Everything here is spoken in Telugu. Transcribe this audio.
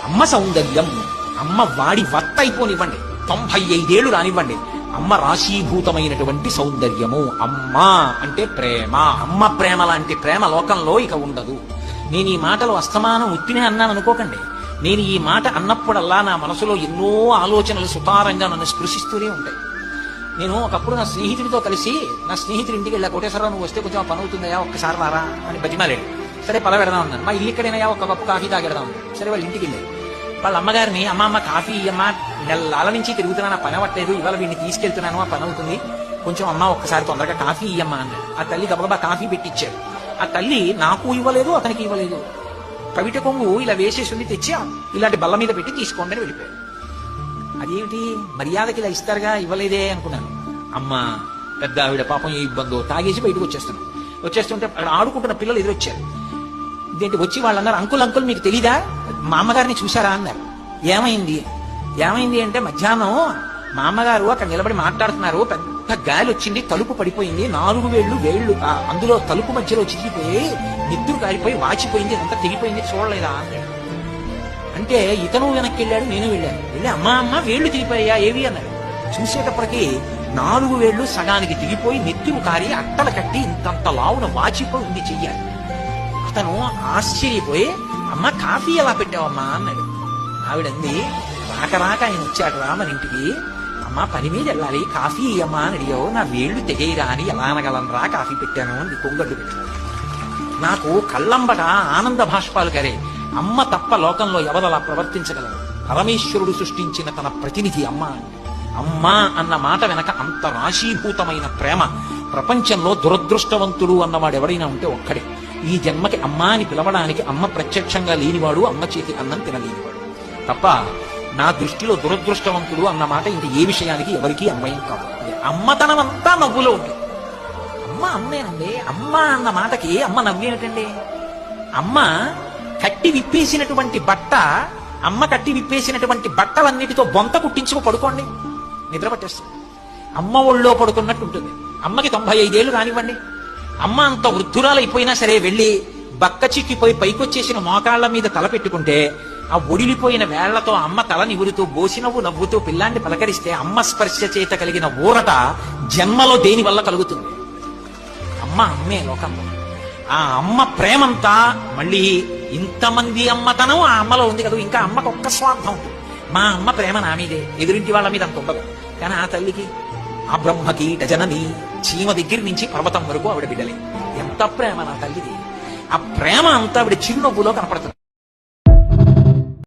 అమ్మ సౌందర్యం. అమ్మ వాడి వత్త అయిపోనివ్వండి, 95 ఏళ్ళు రానివ్వండి, అమ్మ రాశీభూతమైనటువంటి సౌందర్యము. అమ్మ అంటే ప్రేమ. అమ్మ ప్రేమ లాంటి ప్రేమ లోకంలో ఇక ఉండదు. నేను ఈ మాటలు అస్తమానం ఉత్తినే అన్నాను అనుకోకండి. నేను ఈ మాట అన్నప్పుడల్లా నా మనసులో ఎన్నో ఆలోచనలు సుతారంగా నన్ను స్పృశిస్తూనే ఉంటాయి. నేను ఒకప్పుడు నా స్నేహితుడితో కలిసి నా స్నేహితుడి ఇంటికి వెళ్ళా. కోటేశ్వరరావు నువ్వు వస్తే కొంచెం పని అవుతుందయా, ఒక్కసారి రారా అని బతిమాలేడు. సరే పల పెడదాం అన్నాను. మా ఇల్లు ఇక్కడైనా ఒక కప్పు కాఫీ తాగెడదాం. సరే వాళ్ళ ఇంటికి వెళ్ళారు. వాళ్ళ అమ్మగారిని, అమ్మ కాఫీ ఇయ్యమ్మా, నెలల నుంచి తిరుగుతున్నా, నా పని అవ్వట్లేదు, ఇవాళ వీడిని తీసుకెళ్తున్నాను, ఆ పని అవుతుంది, కొంచెం అమ్మ ఒక్కసారి తొందరగా కాఫీ ఇయ్యమ్మా అన్నాడు. ఆ తల్లి గబగబా కాఫీ పెట్టిచ్చాడు. ఆ తల్లి నాకు ఇవ్వలేదు, అతనికి ఇవ్వలేదు. కవిట కొంగు ఇలా వేసేసి తెచ్చి ఇలాంటి బల్ల మీద పెట్టి తీసుకోండి అని వెళ్ళిపోయాడు. అదేమిటి మర్యాదకి ఇలా ఇస్తారుగా, ఇవ్వలేదే అనుకున్నాను. అమ్మ పెద్ద ఆవిడ పాపం ఏ ఇబ్బందో, తాగేసి బయటకు వచ్చేస్తుంటే అక్కడ ఆడుకుంటున్న పిల్లలు ఎదురొచ్చారు. ఇదేంటి వచ్చి వాళ్ళు అన్నారు, అంకుల్ మీకు తెలీదా, మా అమ్మగారిని చూసారా అన్నారు. ఏమైంది అంటే మధ్యాహ్నం మా అమ్మగారు అక్కడ నిలబడి మాట్లాడుతున్నారు, పెద్ద గాలి వచ్చింది, తలుపు పడిపోయింది, 4 వేళ్లు అందులో తలుపు మధ్యలో చిరిగిపోయి నిద్దురు కారిపోయి వాచిపోయింది, అంతా తెగిపోయింది, చూడలేదా అన్నాడు. అంటే ఇతను వెనక్కి వెళ్ళాడు, నేను వెళ్ళి అమ్మ వేళ్లు తిరిగిపోయా ఏవి అన్నాడు. చూసేటప్పటికి 4 వేళ్లు సగానికి తిరిగిపోయి నెత్తురు కారి అట్టలు కట్టి ఇంతంత లావున వాచిపోయి ఉంది చెయ్యాలి. అతను ఆశ్చర్యపోయి అమ్మ కాఫీ ఎలా పెట్టావమ్మా అన్నాడు. ఆవిడంది, రాక ఆయన వచ్చాడు రా మన ఇంటికి, అమ్మ పని మీద వెళ్ళాలి, కాఫీ అమ్మా అని అడిగావు, నా వేళ్లు తెగేరా అని ఎలా అనగలనరా, కాఫీ పెట్టాను అని కొంగడ్డు పెట్టాడు. నాకు కళ్ళంబట ఆనంద భాష్పాలు కరే. అమ్మ తప్ప లోకంలో ఎవరలా ప్రవర్తించగలరు? పరమేశ్వరుడు సృష్టించిన తన ప్రతినిధి అమ్మ. అమ్మ అన్న మాట వెనక అంత రాశీభూతమైన ప్రేమ. ప్రపంచంలో దురదృష్టవంతుడు అన్నవాడు ఎవడైనా ఉంటే ఒక్కడే. ఈ జన్మకి అమ్మ అని పిలవడానికి అమ్మ ప్రత్యక్షంగా లేనివాడు, అమ్మ చేతి అన్నం తినలేనివాడు తప్ప. నా దృష్టిలో దురదృష్టవంతుడు అన్న మాట ఇంక ఏ విషయానికి ఎవరికీ అన్వయం కాదు. అమ్మతనం అంతా నవ్వులో ఉంటుంది. అమ్మ అమ్మేనండి. అమ్మ అన్న మాటకి అమ్మ నవ్వేమిటండి? అమ్మ కట్టి విప్పేసినటువంటి బట్టలన్నిటితో బొంత కుట్టించుకు పడుకోండి, నిద్ర పట్టేస్తుంది. అమ్మ ఒళ్ళో పడుకున్నట్టు ఉంటుంది. అమ్మకి 95 ఏళ్ళు కానివ్వండి, అమ్మ అంత వృద్ధురాలైపోయినా సరే వెళ్ళి బక్క చిక్కిపోయి పైకొచ్చేసిన మోకాళ్ల మీద తల పెట్టుకుంటే ఆ ఒడిలిపోయిన వేళ్లతో అమ్మ తల నివురుతూ బోసినవ్వు నవ్వుతూ పిల్లాన్ని పలకరిస్తే అమ్మ స్పర్శ చేత కలిగిన ఊరట జన్మలో దేని వల్ల కలుగుతుంది? అమ్మ అమ్మే లోకంలో. ఆ అమ్మ ప్రేమంతా మళ్ళీ ఇంతమంది అమ్మతనం ఆ అమ్మలో ఉంది కదా. ఇంకా అమ్మకు ఒక్క స్వార్థం ఉంటుంది, మా అమ్మ ప్రేమ నా మీదే, ఎదురింటి వాళ్ళ మీద అంత ఉండదు. కానీ ఆ తల్లికి, ఆ బ్రహ్మకి జనని, చీమ దగ్గర నుంచి పర్వతం వరకు ఆవిడ బిడ్డలే. ఎంత ప్రేమ నా తల్లిది. ఆ ప్రేమ అంతా ఆవిడ చిరునవ్వులో కనపడుతుంది.